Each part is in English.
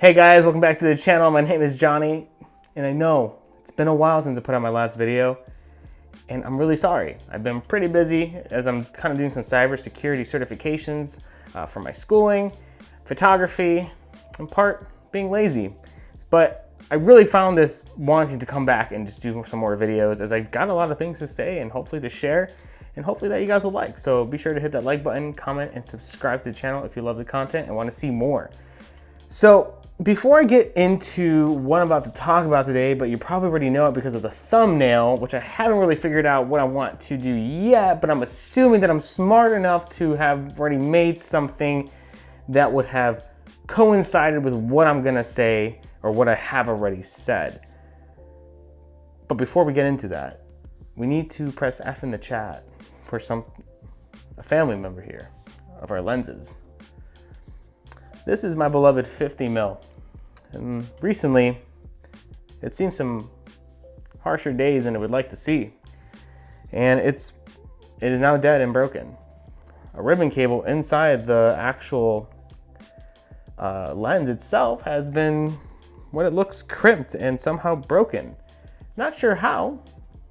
Hey guys, welcome back to the channel. My name is Johnny, and I know it's been a while since I put out my last video, and I'm really sorry. I've been pretty busy as I'm kind of doing some cybersecurity certifications for my schooling, photography, and part being lazy. But I really found this wanting to come back and just do some more videos as I got a lot of things to say and hopefully to share, and hopefully that you guys will like. So be sure to hit that like button, comment, and subscribe to the channel if you love the content and want to see more. So before I get into what I'm about to talk about today, but you probably already know it because of the thumbnail, which I haven't really figured out what I want to do yet, but I'm assuming that I'm smart enough to have already made something that would have coincided with what I'm gonna say or what I have already said. But before we get into that, we need to press F in the chat for a family member here of our lenses. This is my beloved 50mm. And recently, it seems some harsher days than it would like to see. And it is now dead and broken. A ribbon cable inside the actual lens itself has been what it looks crimped and somehow broken. Not sure how.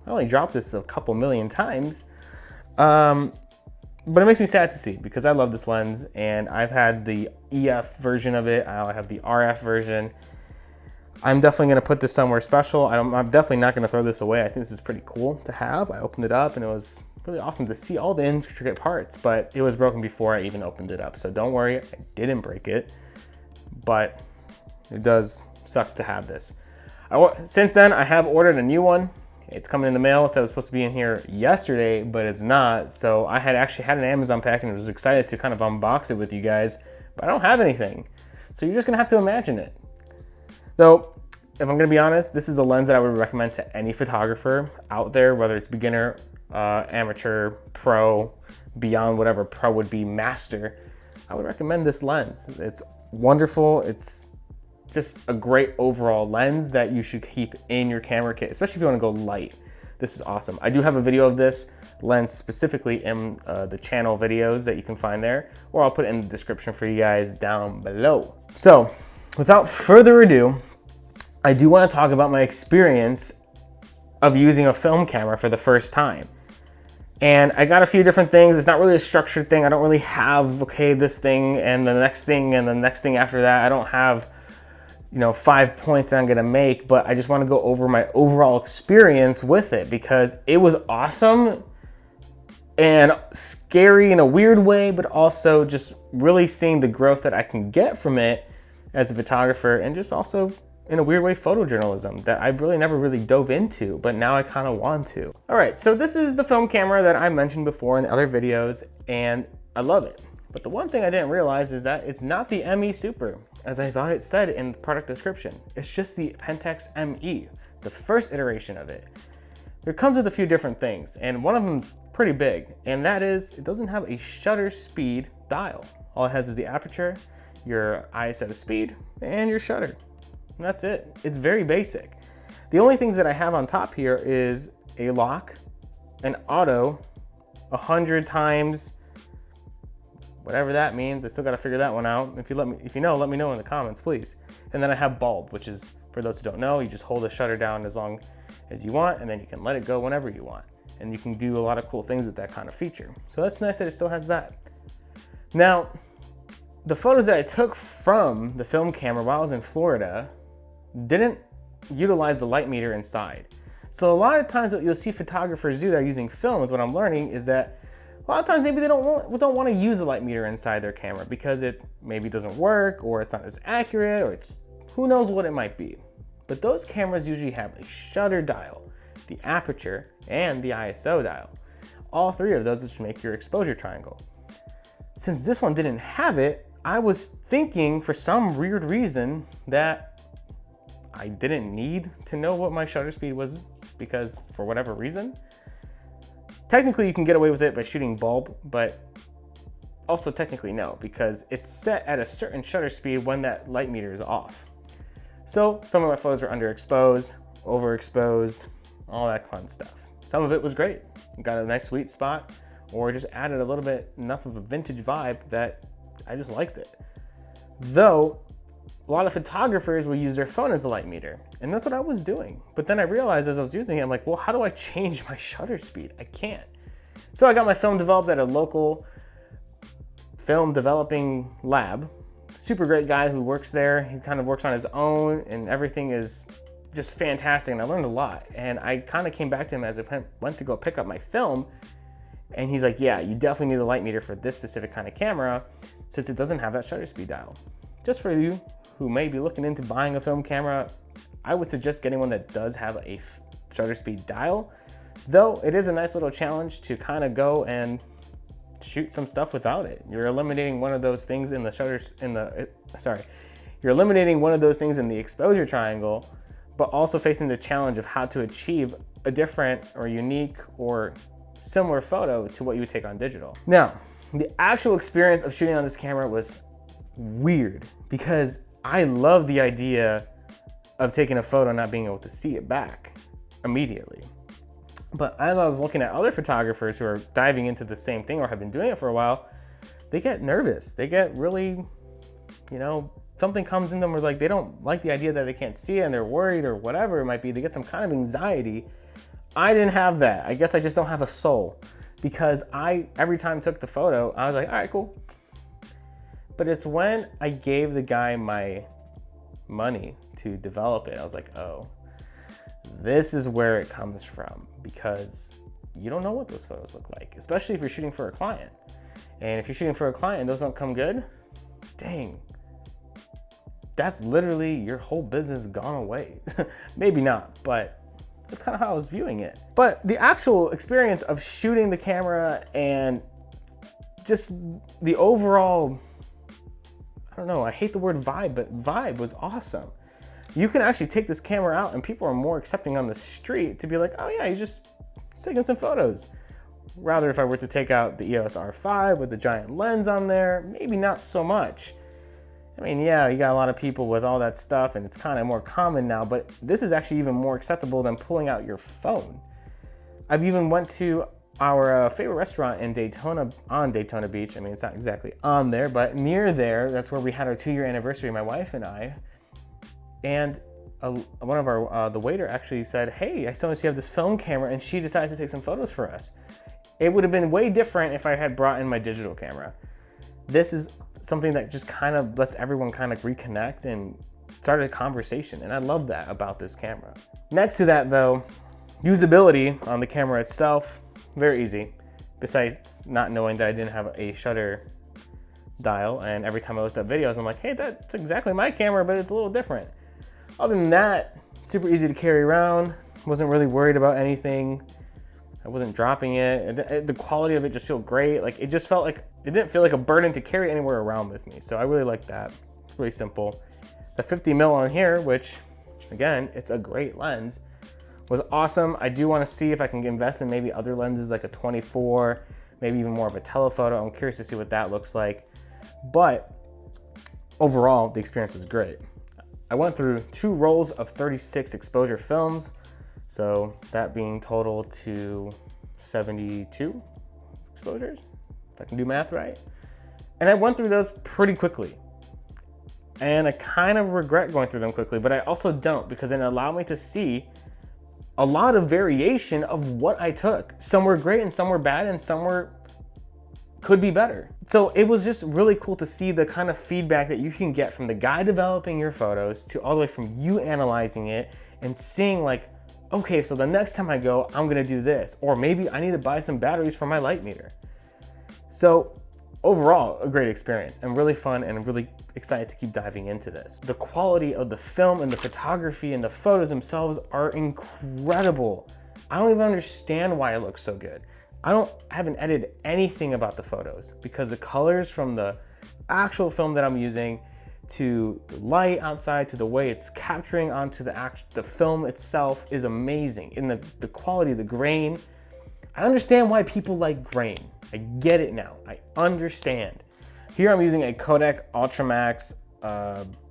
I only dropped this a couple million times. But it makes me sad to see because I love this lens and I've had the EF version of it. I have the RF version. I'm definitely gonna put this somewhere special. I'm definitely not gonna throw this away. I think this is pretty cool to have. I opened it up and it was really awesome to see all the intricate parts, but it was broken before I even opened it up. So don't worry, I didn't break it, but it does suck to have this. Since then, I have ordered a new one. It's coming in the mail. It said it was supposed to be in here yesterday, but it's not. So I had actually had an Amazon pack and was excited to kind of unbox it with you guys, but I don't have anything. So you're just gonna have to imagine it. Though, if I'm gonna be honest, this is a lens that I would recommend to any photographer out there, whether it's beginner, amateur, pro, beyond whatever pro would be, master. I would recommend this lens. It's wonderful. It's just a great overall lens that you should keep in your camera kit, especially if you want to go light. This is awesome. I do have a video of this lens specifically in the channel videos that you can find there, or I'll put it in the description for you guys down below. So without further ado, I do want to talk about my experience of using a film camera for the first time. And I got a few different things. It's not really a structured thing. I don't really have, okay, this thing and the next thing and the next thing after that. I don't have 5 points that I'm gonna make, but I just wanna go over my overall experience with it because it was awesome and scary in a weird way, but also just really seeing the growth that I can get from it as a photographer, and just also in a weird way photojournalism that I really never really dove into, but now I kind of want to. All right, so this is the film camera that I mentioned before in other videos, and I love it. But the one thing I didn't realize is that it's not the ME Super, as I thought it said in the product description. It's just the Pentax ME, the first iteration of it. It comes with a few different things, and one of them's pretty big, and that is it doesn't have a shutter speed dial. All it has is the aperture, your ISO speed, and your shutter. And that's it. It's very basic. The only things that I have on top here is a lock, an auto, 100 times, whatever that means. I still got to figure that one out. If you know, let me know in the comments, please. And then I have bulb, which is, for those who don't know, you just hold the shutter down as long as you want, and then you can let it go whenever you want. And you can do a lot of cool things with that kind of feature. So that's nice that it still has that. Now, the photos that I took from the film camera while I was in Florida didn't utilize the light meter inside. So a lot of times what you'll see photographers do that are using film, is what I'm learning, is that a lot of times maybe they don't want to use a light meter inside their camera because it maybe doesn't work, or it's not as accurate, or it's who knows what it might be. But those cameras usually have a shutter dial, the aperture, and the ISO dial. All three of those which make your exposure triangle. Since this one didn't have it, I was thinking for some weird reason that I didn't need to know what my shutter speed was, because for whatever reason. Technically, you can get away with it by shooting bulb, but also technically no, because it's set at a certain shutter speed when that light meter is off. So some of my photos were underexposed, overexposed, all that fun stuff. Some of it was great. Got a nice sweet spot, or just added a little bit enough of a vintage vibe that I just liked it. Though a lot of photographers will use their phone as a light meter, and that's what I was doing. But then I realized as I was using it, I'm like, well, how do I change my shutter speed? I can't. So I got my film developed at a local film developing lab. Super great guy who works there. He kind of works on his own, and everything is just fantastic, and I learned a lot. And I kind of came back to him as I went to go pick up my film, and he's like, yeah, you definitely need a light meter for this specific kind of camera since it doesn't have that shutter speed dial. Just for you who may be looking into buying a film camera, I would suggest getting one that does have a shutter speed dial, though it is a nice little challenge to kind of go and shoot some stuff without it. You're eliminating one of those things in the you're eliminating one of those things in the exposure triangle, but also facing the challenge of how to achieve a different or unique or similar photo to what you would take on digital. Now, the actual experience of shooting on this camera was weird because I love the idea of taking a photo and not being able to see it back immediately. But as I was looking at other photographers who are diving into the same thing or have been doing it for a while, they get nervous. They get really, something comes in them where like they don't like the idea that they can't see it and they're worried or whatever it might be. They get some kind of anxiety. I didn't have that. I guess I just don't have a soul because every time I took the photo, I was like, all right, cool. But it's when I gave the guy my money to develop it, I was like, oh, this is where it comes from, because you don't know what those photos look like, especially if you're shooting for a client. And if you're shooting for a client and those don't come good, dang, that's literally your whole business gone away. Maybe not, but that's kind of how I was viewing it. But the actual experience of shooting the camera and just the overall, I don't know, I hate the word vibe, but vibe was awesome. You can actually take this camera out and people are more accepting on the street to be like, oh yeah, you're just taking some photos. Rather, if I were to take out the EOS R5 with the giant lens on there, maybe not so much. I mean, yeah, you got a lot of people with all that stuff and it's kind of more common now, but this is actually even more acceptable than pulling out your phone. I've even went to our favorite restaurant in Daytona, on Daytona Beach. I mean, it's not exactly on there, but near there. That's where we had our 2-year anniversary, my wife and I. And one of our, the waiter actually said, hey, I noticed you have this film camera, and she decided to take some photos for us. It would have been way different if I had brought in my digital camera. This is something that just kind of lets everyone kind of reconnect and start a conversation, and I love that about this camera. Next to that though, usability on the camera itself, very easy, besides not knowing that I didn't have a shutter dial, and every time I looked up videos, I'm like, hey, that's exactly my camera, but it's a little different. Other than that, super easy to carry around, wasn't really worried about anything. I wasn't dropping it. The quality of it just felt great. Like, it just felt like, it didn't feel like a burden to carry anywhere around with me. So I really like that. It's really simple. The 50mm on here, which again, it's a great lens, was awesome. I do want to see if I can invest in maybe other lenses like a 24, maybe even more of a telephoto. I'm curious to see what that looks like. But overall, the experience is great. I went through 2 rolls of 36 exposure films. So that being total to 72 exposures, if I can do math right. And I went through those pretty quickly. And I kind of regret going through them quickly, but I also don't, because it allowed me to see a lot of variation of what I took. Some were great and some were bad and some could be better. So it was just really cool to see the kind of feedback that you can get from the guy developing your photos to all the way from you analyzing it and seeing like, okay, so the next time I go, I'm gonna do this. Or maybe I need to buy some batteries for my light meter. So overall, a great experience and really fun, and I'm really excited to keep diving into this. The quality of the film and the photography and the photos themselves are incredible. I don't even understand why it looks so good. I haven't edited anything about the photos because the colors from the actual film that I'm using to the light outside to the way it's capturing onto the film itself is amazing. And the quality, the grain. I understand why people like grain. I get it now. I understand. Here I'm using a Kodak Ultramax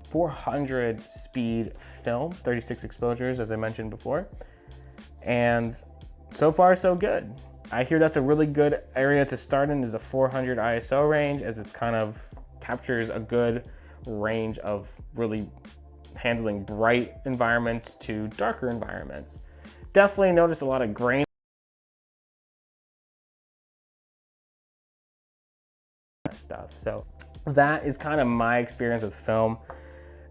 400 speed film, 36 exposures as I mentioned before. And so far so good. I hear that's a really good area to start in, is the 400 ISO range, as it's kind of captures a good range of really handling bright environments to darker environments. Definitely noticed a lot of grain stuff. So that is kind of my experience with film.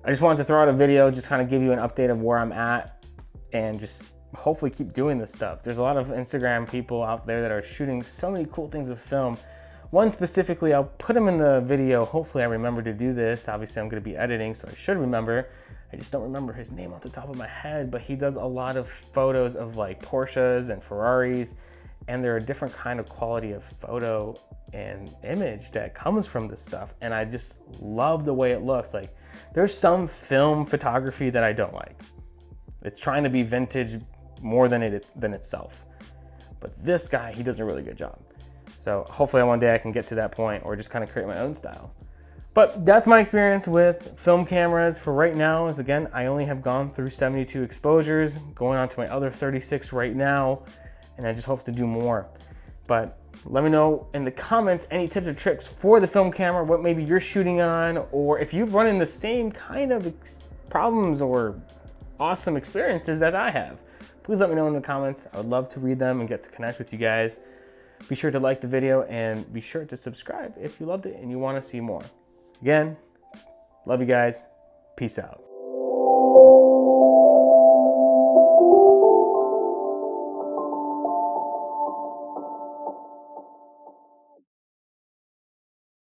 I just wanted to throw out a video, just kind of give you an update of where I'm at and just hopefully keep doing this stuff. There's a lot of Instagram people out there that are shooting so many cool things with film. One specifically, I'll put him in the video. Hopefully I remember to do this. Obviously I'm gonna be editing, so I should remember. I just don't remember his name off the top of my head, but he does a lot of photos of like Porsches and Ferraris, and they're a different kind of quality of photo and image that comes from this stuff. And I just love the way it looks. Like, there's some film photography that I don't like. It's trying to be vintage more than itself. But this guy, he does a really good job. So hopefully one day I can get to that point or just kind of create my own style. But that's my experience with film cameras for right now. Is again, I only have gone through 72 exposures, going on to my other 36 right now, and I just hope to do more. But let me know in the comments any tips or tricks for the film camera, what maybe you're shooting on, or if you've run into the same kind of problems or awesome experiences that I have. Please let me know in the comments. I would love to read them and get to connect with you guys. Be sure to like the video and be sure to subscribe if you loved it and you want to see more. Again, love you guys. Peace out.